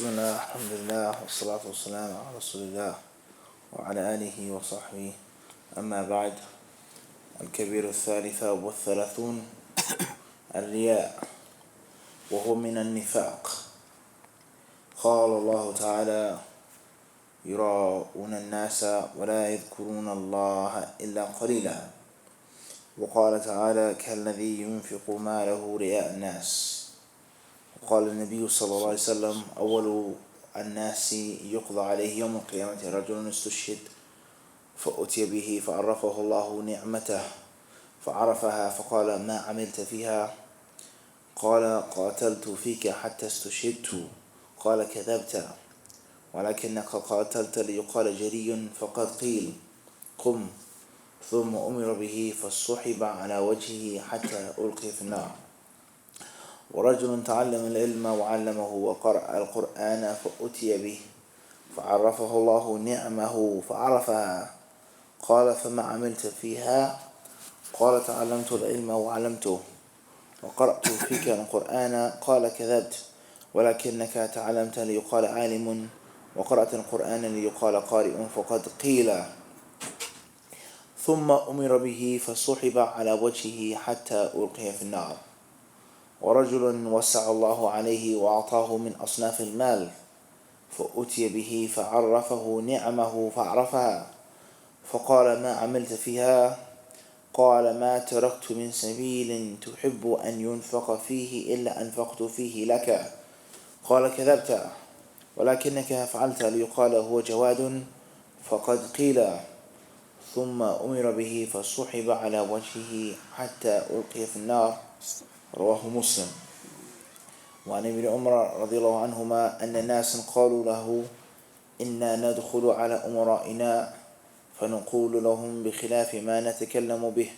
بسم الله الحمد لله والصلاة والسلام على رسول الله وعلى آله وصحبه. أما بعد، الكبير الثالث والثلاثون، الرياء، وهو من النفاق. قال الله تعالى: يراءون الناس ولا يذكرون الله إلا قليلا. وقال تعالى: كالذي ينفق ماله رئاء الناس. وقال النبي صلى الله عليه وسلم: أول الناس يقضى عليه يوم القيامة رجل استشهد فأتي به فعرفه الله نعمته فعرفها فقال: ما عملت فيها؟ قال: قاتلت فيك حتى استشهدت. قال: كذبت، ولكنك قاتلت ليقال جري فقد قيل قم. ثم أمر به فصحب على وجهه حتى ألقي في النار. ورجل تعلم العلم وعلمه وقرأ القرآن فأتي به فعرفه الله نعمه فعرفها. قال: فما عملت فيها؟ قال: تعلمت العلم وعلمته وقرأت فيك القرآن. قال: كذبت، ولكنك تعلمت ليقال عالم وقرأت القرآن ليقال قارئ فقد قيل. ثم أمر به فصحب على وجهه حتى ألقي في النار. ورجل وسع الله عليه وأعطاه من أصناف المال فأتي به فعرفه نعمه فعرفها. فقال: ما عملت فيها؟ قال: ما تركت من سبيل تحب أن ينفق فيه إلا أنفقت فيه لك. قال: كذبت، ولكنك فعلت ليقال هو جواد فقد قيل. ثم أمر به فصحب على وجهه حتى ألقي في النار. رواه مسلم. وعن ابن عمر رضي الله عنهما أن ناسا قالوا له: إنا ندخل على أمرائنا فنقول لهم بخلاف ما نتكلم به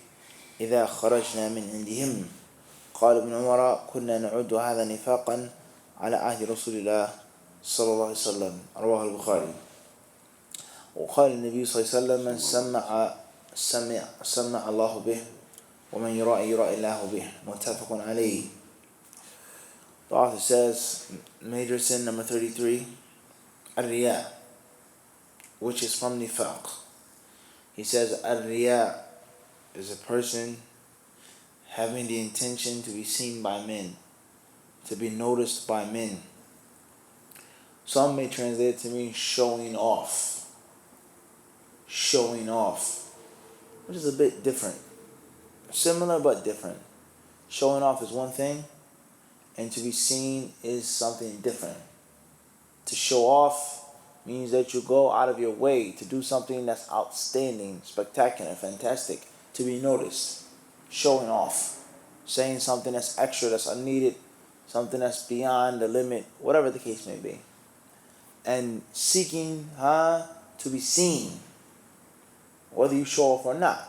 إذا خرجنا من عندهم. قال ابن عمر: كنا نعد هذا نفاقا على عهد رسول الله صلى الله عليه وسلم. رواه البخاري. وقال النبي صلى الله عليه وسلم: من سمع الله به، ومن يرائي الله به. متفق عليه. The author says, major sin number 33, al-riya, which is from nifaq. He says al-riya is a person having the intention to be seen by men, to be noticed by men. Some may translate it to mean showing off, which is a bit different. Similar but different. Showing off is one thing, and to be seen is something different. To show off means that you go out of your way to do something that's outstanding, spectacular, fantastic, to be noticed. Showing off. Saying something that's extra, that's unneeded, something that's beyond the limit, whatever the case may be. And seeking to be seen, whether you show off or not.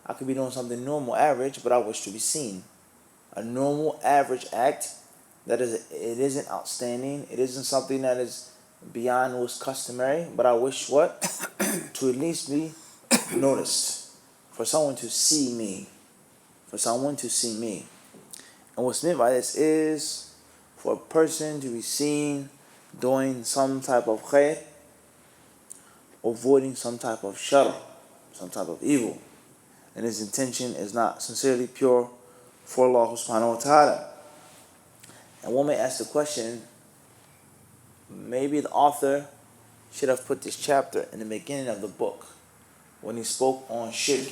I could be doing something normal, average, but I wish to be seen. A normal, average act, it isn't outstanding. It isn't something that is beyond what's customary, but I wish what? To at least be noticed. For someone to see me. And what's meant by this is for a person to be seen doing some type of khair, avoiding some type of shar, some type of evil. And his intention is not sincerely pure for Allah subhanahu wa ta'ala. And one may ask the question, maybe the author should have put this chapter in the beginning of the book when he spoke on shirk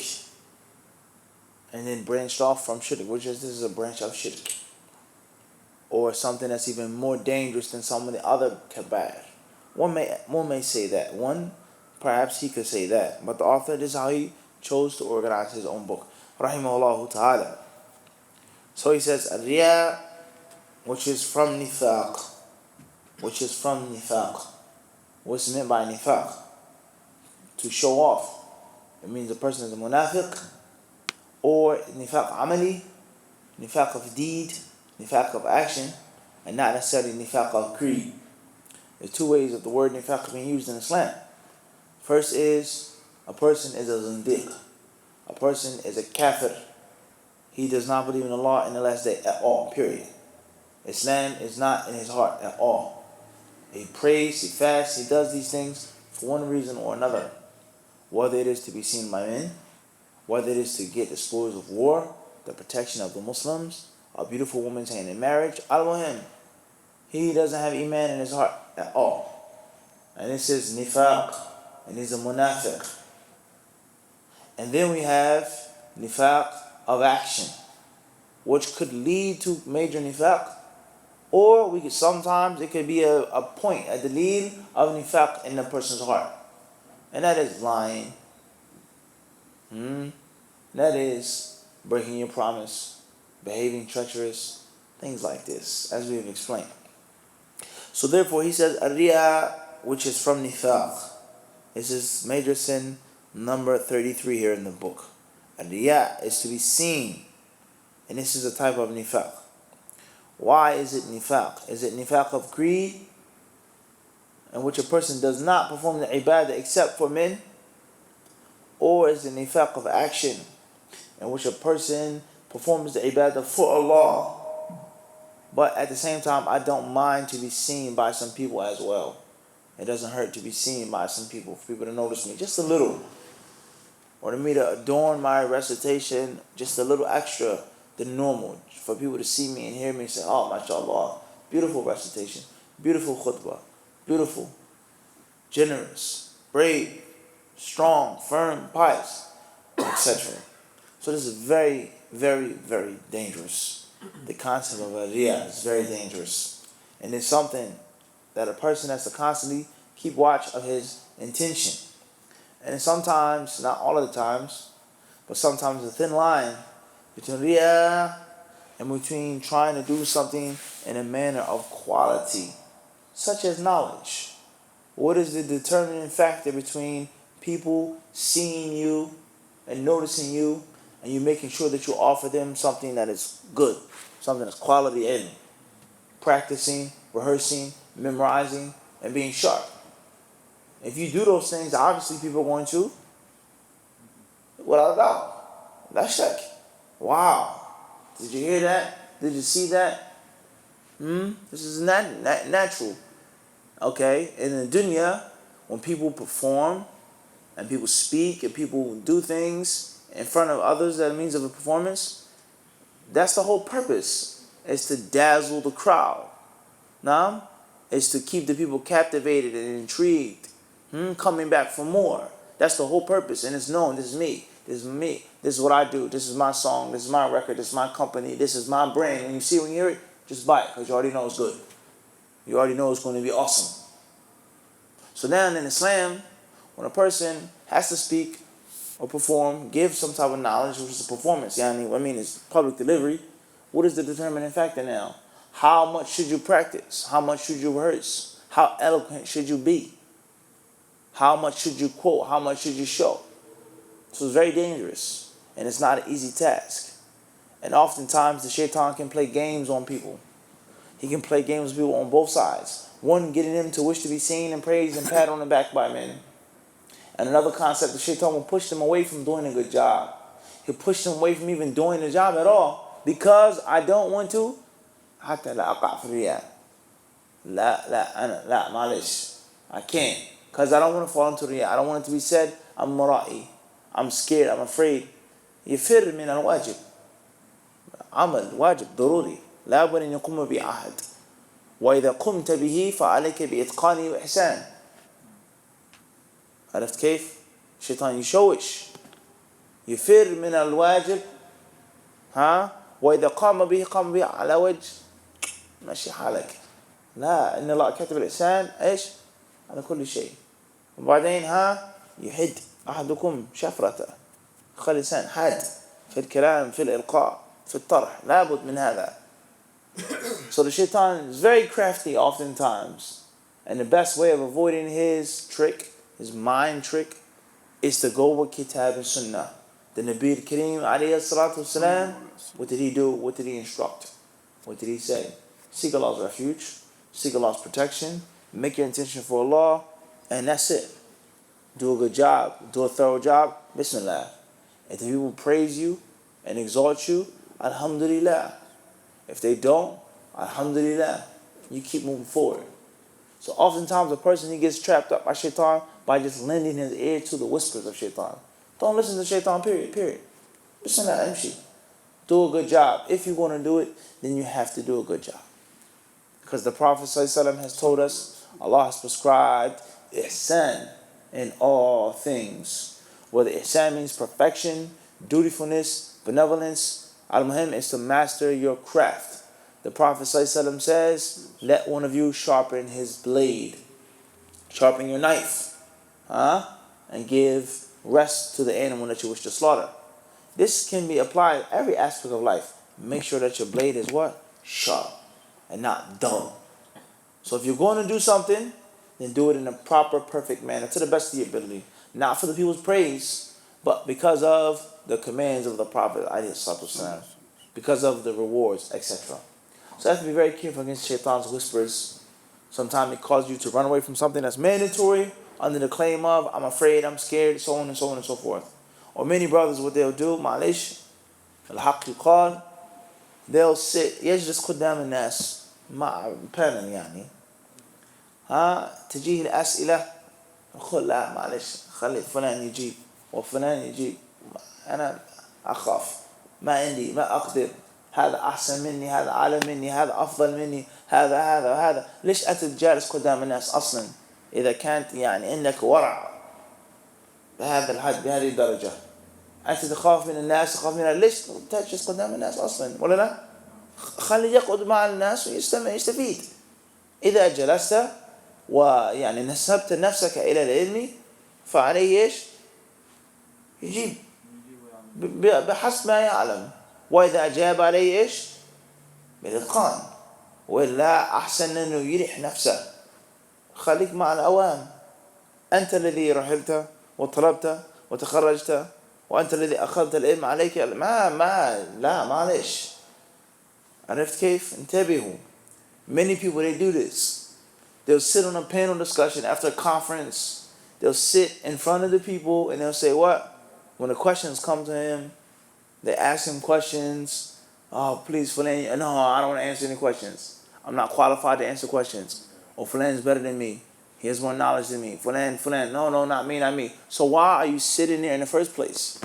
and then branched off from shirk, which is, this is a branch of shirk, or something that's even more dangerous than some of the other kaba'ir. One may say that. Perhaps he could say that, but the author, this is how he chose to organize his own book, rahimahullah ta'ala. So he says, al-riya, which is from nifaq. What's meant by nifaq? To show off. It means a person is a munafiq, or nifaq amali, nifaq of deed, nifaq of action, and not necessarily nifaq of creed. There's two ways of the word nifaq being used in Islam. First is, a person is a zindiq. A person is a kafir. He does not believe in Allah in the last day at all, period. Islam is not in his heart at all. He prays, he fasts, he does these things for one reason or another. Whether it is to be seen by men, whether it is to get the spoils of war, the protection of the Muslims, a beautiful woman's hand in marriage, al-muhim, he doesn't have iman in his heart at all. And this is nifaq, and he's a munafiq. And then we have nifaq of action, which could lead to major nifaq, or we could sometimes it could be a point, a dalil of nifaq in the person's heart. And that is lying. That is breaking your promise, behaving treacherous, things like this, as we have explained. So therefore he says, ar-riya, which is from nifaq. This is major sin number 33 here in the book. Ar-riya is to be seen. And this is a type of nifaq. Why is it nifaq? Is it nifaq of greed, in which a person does not perform the ibadah except for men? Or is it nifaq of action, in which a person performs the ibadah for Allah, but at the same time, I don't mind to be seen by some people as well. It doesn't hurt to be seen by some people, for people to notice me just a little, or to me to adorn my recitation just a little extra than normal, for people to see me and hear me and say, oh, mashallah, beautiful recitation, beautiful khutbah, beautiful, generous, brave, strong, firm, pious, etc. So this is very, very, very dangerous. The concept of riya is very dangerous. And it's something that a person has to constantly keep watch of his intention. And sometimes, not all of the times, but sometimes a thin line between riya and between trying to do something in a manner of quality, such as knowledge. What is the determining factor between people seeing you and noticing you, and you making sure that you offer them something that is good, something that's quality in practicing, rehearsing, memorizing, and being sharp? If you do those things, obviously people are going to, without a doubt, that's check. Wow, did you hear that? Did you see that? This is natural. Okay, in the dunya, when people perform and people speak and people do things in front of others as a means of a performance, that's the whole purpose, is to dazzle the crowd. Now, is to keep the people captivated and intrigued, coming back for more. That's the whole purpose, and it's known, this is me, this is me, this is what I do, this is my song, this is my record, this is my company, this is my brand. When you hear it, just buy it, because you already know it's good. You already know it's going to be awesome. So now in Islam, when a person has to speak or perform, give some type of knowledge, which is a performance, it's public delivery, what is the determining factor now? How much should you practice? How much should you rehearse? How eloquent should you be? How much should you quote? How much should you show? So it's very dangerous, and it's not an easy task. And oftentimes the shaitan can play games on people. He can play games with people on both sides. One, getting them to wish to be seen and praised and patted on the back by men. And another concept, the shaitan will push them away from doing a good job. He'll push them away from even doing the job at all, because I don't want to. حتى لا أقع في الرياء. لا معلش. I can't, because I don't want to fall into riyah. I don't want it to be said, I'm mura'i. I'm scared, I'm afraid. يفر من الواجب. عمل واجب ضروري. لا بد أن يقوم بعهد. وإذا قمت به فعليك بإتقانه وإحسان. عرفت كيف؟ الشيطان يشوش. يفر من الواجب. وإذا قام به على وجه ماشي حالك. لا، إن الله كاتب الإحسان إيش؟ على كل شيء. وبعدين يحد أحدكم شفرته. خلي لسان حاد في الكلام، في الإلقاء، في الطرح. لابد من هذا. So the shaitan is very crafty oftentimes, and the best way of avoiding his trick, his mind trick, is to go with Kitab and Sunnah. The Nabi al-Kareem alayhi salatu wasalam, what did he do? What did he instruct? What did he say? Seek Allah's refuge, seek Allah's protection, make your intention for Allah, and that's it. Do a good job, do a thorough job, Bismillah. If the people praise you and exalt you, Alhamdulillah. If they don't, Alhamdulillah. You keep moving forward. So oftentimes a person, he gets trapped up by shaitan by just lending his ear to the whispers of shaitan. Don't listen to shaitan, period. Listen to MC. Do a good job. If you're going to do it, then you have to do a good job. Because the Prophet ﷺ has told us, Allah has prescribed ihsan in all things. Whether ihsan means perfection, dutifulness, benevolence, al-muhim is to master your craft. The Prophet ﷺ says, let one of you sharpen his blade. Sharpen your knife. And give rest to the animal that you wish to slaughter. This can be applied in every aspect of life. Make sure that your blade is what? Sharp and not dull. So if you're going to do something, then do it in a proper, perfect manner to the best of your ability. Not for the people's praise, but because of the commands of the Prophet, because of the rewards, etc. So you have to be very careful against shaitan's whispers. Sometimes it causes you to run away from something that's mandatory under the claim of, I'm afraid, I'm scared, so on and so on and so forth. Or many brothers, what they'll do, معلش الحق يقال, they'll sit يجلس قدام الناس مع بلان يعني تجيه الأسئلة يقول لا معلش خلي فلان يجيب وفلان يجيب أنا أخاف ما عندي ما أقدر هذا أحسن مني هذا أعلى مني هذا أفضل مني هذا ليش أنت جالس قدام الناس أصلا إذا كانت يعني عندك ورع بهذا الحد بهذه الدرجة أنت تخاف من الناس تخاف من ليش تجلس قدام الناس أصلا ولا لا خلي يقعد مع الناس ويستمع يستفيد إذا جلست ويعني نسبت نفسك إلى العلم فعليه إيش يجيب بحسب ما يعلم وإذا أجاب عليه إيش بالإتقان وإلا أحسن أنه يريح نفسه خليك مع الأوام أنت الذي رحلت وطلبت وتخرجت وأنت الذي أخذت العلم عليك لا معلش عرفت كيف انتبهوا. Many people, they do this. They'll sit on a panel discussion after a conference. They'll sit in front of the people and they'll say what? When the questions come to him, they ask him questions. Oh, please, Fulan, no, I don't want to answer any questions. I'm not qualified to answer questions. Oh, Fulan is better than me. He has more knowledge than me. Fulan, no, not me. So why are you sitting there in the first place?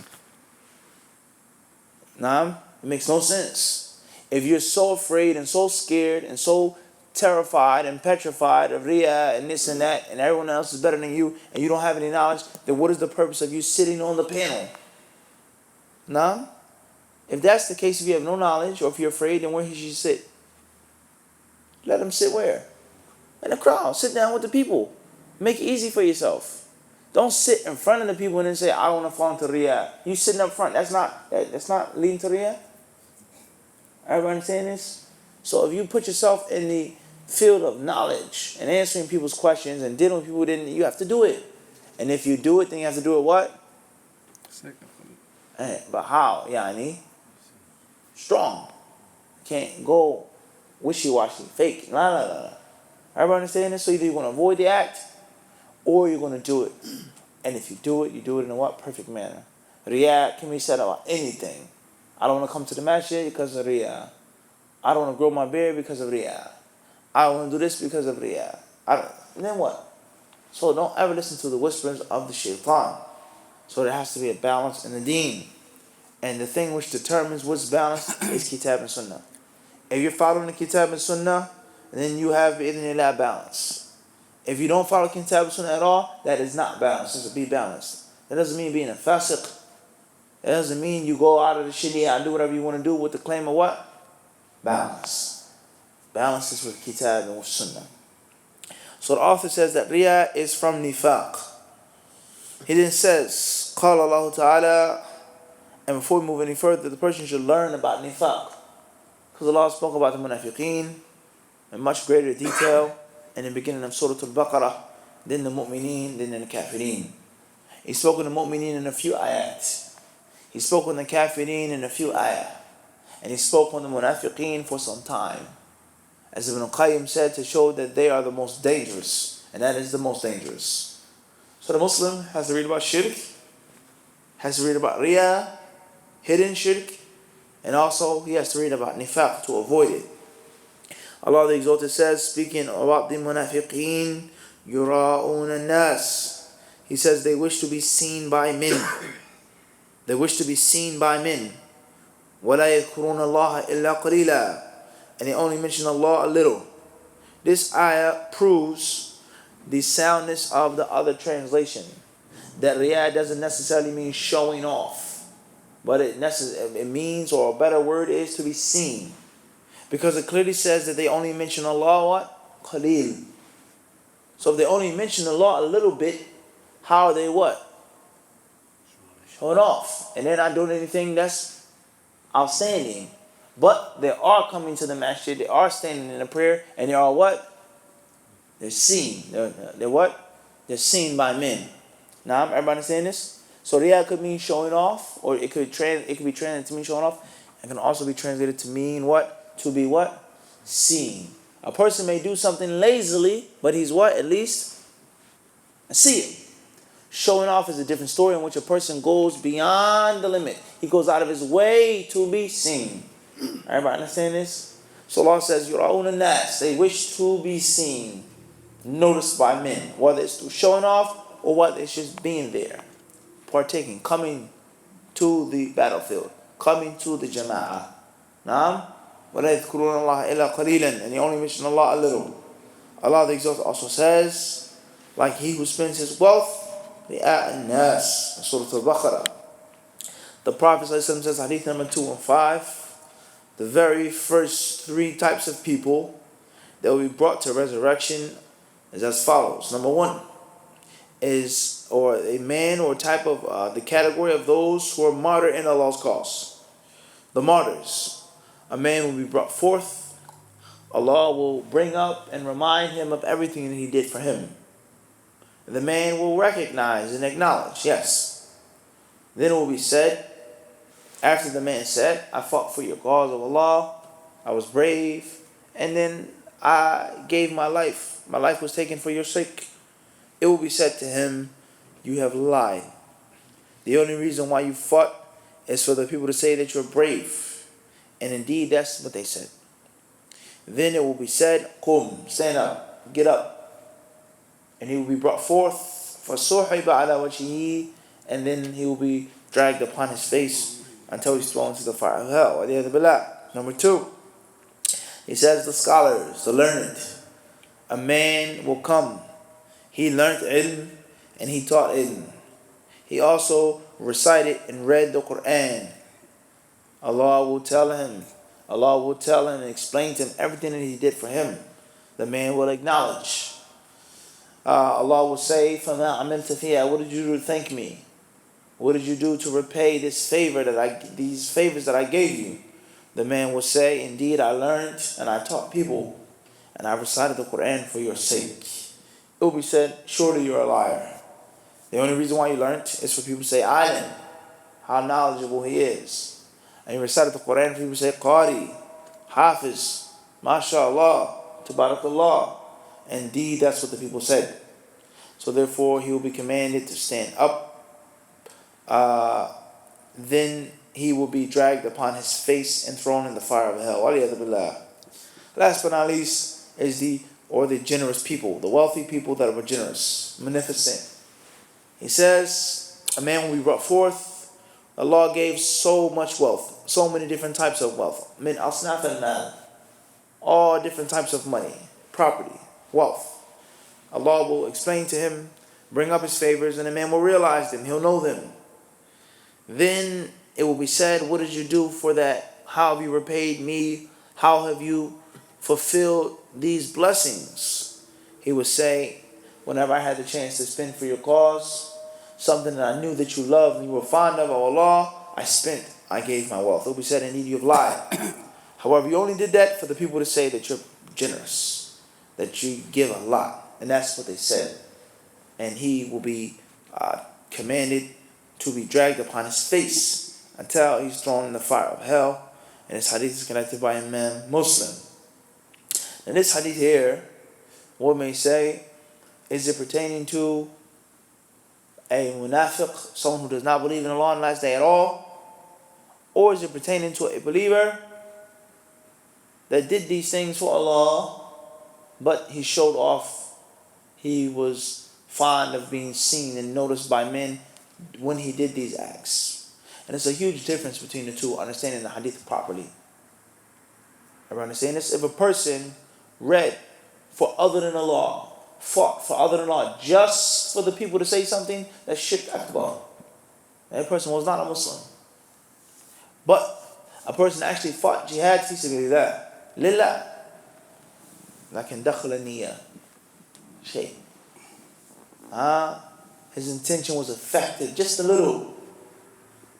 It makes no sense. If you're so afraid and so scared and so terrified and petrified of Riyah and this and that and everyone else is better than you and you don't have any knowledge, then what is the purpose of you sitting on the panel? If that's the case, if you have no knowledge or if you're afraid, then where should you sit? Let them sit where? In the crowd. Sit down with the people. Make it easy for yourself. Don't sit in front of the people and then say, I don't want to fall into Riyah. You sitting up front. That's not leading to Riyah. Everybody understand this? So if you put yourself in the field of knowledge and answering people's questions and dealing with people, then you have to do it. And if you do it, then you have to do it what? But how? Yani? Strong. Can't go wishy-washy, fake. La. Everybody understand this? So either you're going to avoid the act or you're going to do it. And if you do it in a what? Perfect manner. Riyah can be said about anything. I don't want to come to the masjid because of Riyah. I don't want to grow my beard because of Riyah. I don't want to do this because of Riyah. Then what? So don't ever listen to the whispers of the shaitan. So there has to be a balance in the deen. And the thing which determines what's balanced is kitab and sunnah. If you're following the kitab and sunnah, then you have bi'idhnillah balance. If you don't follow kitab and sunnah at all, that is not balanced. It's to be balanced. That doesn't mean being a fasiq. That doesn't mean you go out of the sharia and do whatever you want to do with the claim of what? Balance. Balance is with kitab and with sunnah. So the author says that Riyah is from nifaq. He then says, قال الله تعالى, and before we move any further, the person should learn about nifaq. Because Allah spoke about the munafiqeen in much greater detail in the beginning of Surah Al-Baqarah, then the mu'mineen, then the kafirin. He spoke of the mu'mineen in a few ayat. He spoke on the kafirin in a few ayah. And he spoke on the munafiqeen for some time. As Ibn Qayyim said, to show that they are the most dangerous. And that is the most dangerous. So the Muslim has to read about shirk, has to read about riyah, hidden shirk, and also he has to read about nifaq to avoid it. Allah the Exalted says, speaking about the munafiqeen, yura'un nas. He says they wish to be seen by men. They wish to be seen by men. وَلَا يَذْكُرُونَ اللَّهَ إِلَّا قَلِيلًا. And they only mention Allah a little. This ayah proves the soundness of the other translation. That riyā doesn't necessarily mean showing off. But it means, or a better word is, to be seen. Because it clearly says that they only mention Allah what? Qaleel. So if they only mention Allah a little bit, how are they what? Showing off. And they're not doing anything that's outstanding. But they are coming to the masjid, they are standing in a prayer, and they are what? They're seen. They're what? They're seen by men. Now, everybody understand this? So riyā could mean showing off, or it could be translated to mean showing off. It can also be translated to mean what? To be what? Seen. A person may do something lazily, but he's what? At least see it. Showing off is a different story in which a person goes beyond the limit. He goes out of his way to be seen. Everybody understand this? So Allah says, yura'un nas. They wish to be seen, noticed by men, whether it's through showing off or whether it's just being there, partaking, coming to the battlefield, coming to the jama'ah. Naam? وَلَا يَذْكُرُونَ اللَّهَ إِلَّا قَلِيلًا. And they only mention Allah a little. Allah the Exalted also says, like he who spends his wealth, رِئَاءَ النَّاسِ, Surah Al-Baqarah. The Prophet says, hadith number 215, the very first three types of people that will be brought to resurrection is as follows. Number one is, or a man or type of, the category of those who are martyred in Allah's cause. The martyrs. A man will be brought forth. Allah will bring up and remind him of everything that he did for him. The man will recognize and acknowledge, yes. Then it will be said, after the man said, I fought for your cause of Allah, I was brave, and then I gave my life. My life was taken for your sake. It will be said to him, you have lied. The only reason why you fought is for the people to say that you're brave. And indeed, that's what they said. Then it will be said, Qum, stand up, get up. And he will be brought forth, فَصُحِبَ عَلَى وَجْهِهِ, and then he will be dragged upon his face until he's thrown into the fire of hell. Number two, he says the scholars, the learned. A man will come. He learned ilm and he taught ilm. He also recited and read the Quran. Allah will tell him and explain to him everything that he did for him. The man will acknowledge. Allah will say, فَمَا عَمِلْتَ فِيهَا, what did you do to thank me? What did you do to repay these favors that I gave you? The man will say, indeed I learned and I taught people and I recited the Quran for your sake. It will be said, surely you're a liar. The only reason why you learned is for people to say, alim, how knowledgeable he is. And he recited the Quran, people say, Qari, Hafiz, MashaAllah, Tabarakallah. Indeed, that's what the people said. So therefore, he will be commanded to stand up. Then he will be dragged upon his face and thrown in the fire of hell. Last but not least is the generous people, the wealthy people that are generous, munificent. He says, a man will be brought forth. Allah gave so much wealth, so many different types of wealth. Min asnaf al-mal, all different types of money, property, wealth. Allah will explain to him, bring up his favors, and the man will realize them. He'll know them. Then it will be said, what did you do for that? How have you repaid me? How have you fulfilled these blessings? He would say, whenever I had the chance to spend for your cause, something that I knew that you loved and you were fond of, Allah, I spent, I gave my wealth. It will be said, indeed you have lied. However, you only did that for the people to say that you're generous, that you give a lot. And that's what they said. And he will be commanded to be dragged upon his face until he's thrown in the fire of hell. And this hadith is connected by Imam Muslim. And this hadith here, one may say, is it pertaining to a munafiq, someone who does not believe in Allah on the last day at all? Or is it pertaining to a believer that did these things for Allah, but he showed off. He was fond of being seen and noticed by men when he did these acts. And it's a huge difference between the two, understanding the hadith properly. Everyone understand this? If a person read for other than Allah, fought for other than Allah, just for the people to say something, that's shirk akbar. That person was not a Muslim. But a person actually fought jihad fi sabilillah, lillah, lakin dakhala niyyah, shay. His intention was affected just a little.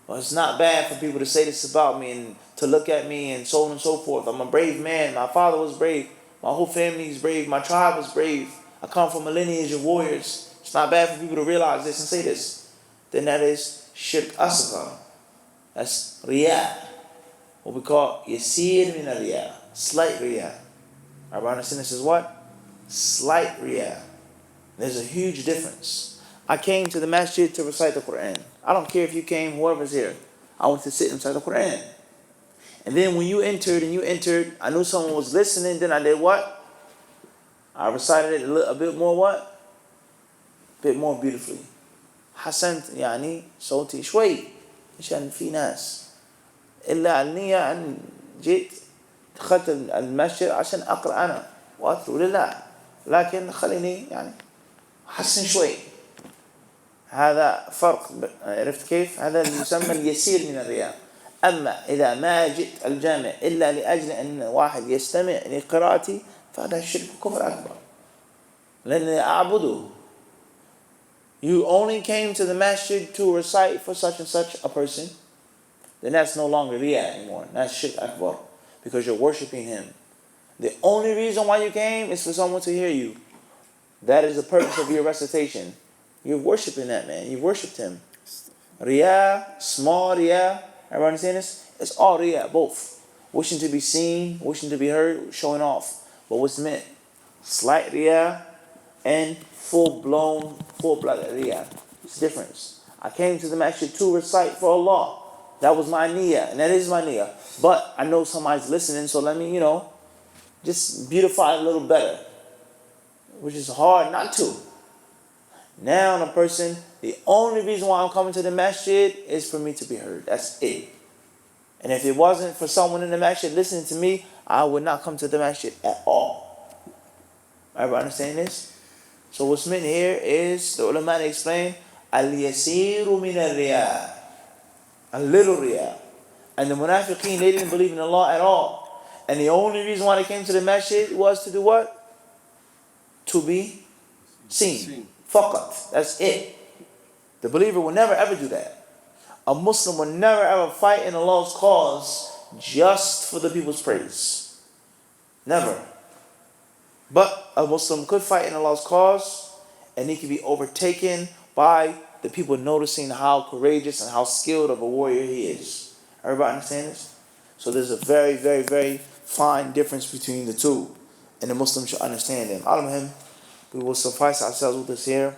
Well, it's not bad for people to say this about me and to look at me and so on and so forth. I'm a brave man. My father was brave. My whole family is brave. My tribe was brave. I come from a lineage of warriors. It's not bad for people to realize this and say this. Then that is shirk asghar. That's riyah. What we call yasir min riyah. Slight riyah. Everybody understand this is what? Slight riyah. There's a huge difference. I came to the masjid to recite the Quran. I don't care if you came, whoever's here. I went to sit and recite the Quran. And then when you entered, I knew someone was listening, then I did what? I recited it a bit more what? A bit more beautifully. حسنت يعني صوتي شوي عشان في ناس إلا النية أن جيت دخلت المسجد عشان أقرأ أنا وأتلو لله لكن خليني يعني حسن شوي. هذا فرق. عرفت كيف؟ هذا اللي يسمى اليسير من الرياء. أما إذا ما جئت الجامع إلا لأجل أن واحد يستمع لقراءتي فهذا الشرك كفر أكبر. لأني أعبده. You only came to the masjid to recite for such and such a person, then that's no longer riyah anymore. That's shirk akbar, because you're worshiping him. The only reason why you came is for someone to hear you. That is the purpose of your recitation. You're worshiping that man. You worshipped him. Riyah, small riyah. Everybody understand this? It's all riyah, both. Wishing to be seen, wishing to be heard, showing off. But what's meant? Slight riyah and full-blood riyah. It's difference. I came to the masjid to recite for Allah. That was my niyyah, and that is my niyyah. But I know somebody's listening, so let me, just beautify it a little better. Which is hard not to. Now the person, the only reason why I'm coming to the masjid is for me to be heard. That's it. And if it wasn't for someone in the masjid listening to me, I would not come to the masjid at all. Everybody understand this? So what's meant here is, the ulama explain, al-yasiru min al-riyah. A little riyah. And the munafiqeen, they didn't believe in Allah at all. And the only reason why they came to the masjid was to do what? To be seen. Faqat. That's it. The believer will never ever do that. A Muslim will never ever fight in Allah's cause just for the people's praise. Never. But a Muslim could fight in Allah's cause and he can be overtaken by the people noticing how courageous and how skilled of a warrior he is. Everybody understand this? So there's a very, very, very fine difference between the two. And the Muslim should understand them. Al-Muhim, we will suffice ourselves with this here.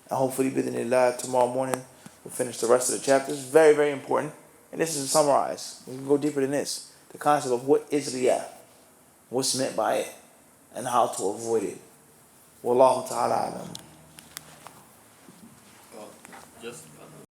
And hopefully, bidhnillah, tomorrow morning, we'll finish the rest of the chapters. Very, very important. And this is to summarize. We can go deeper than this. The concept of what is riyah, what's meant by it, and how to avoid it. Wallahu ta'ala alam. Just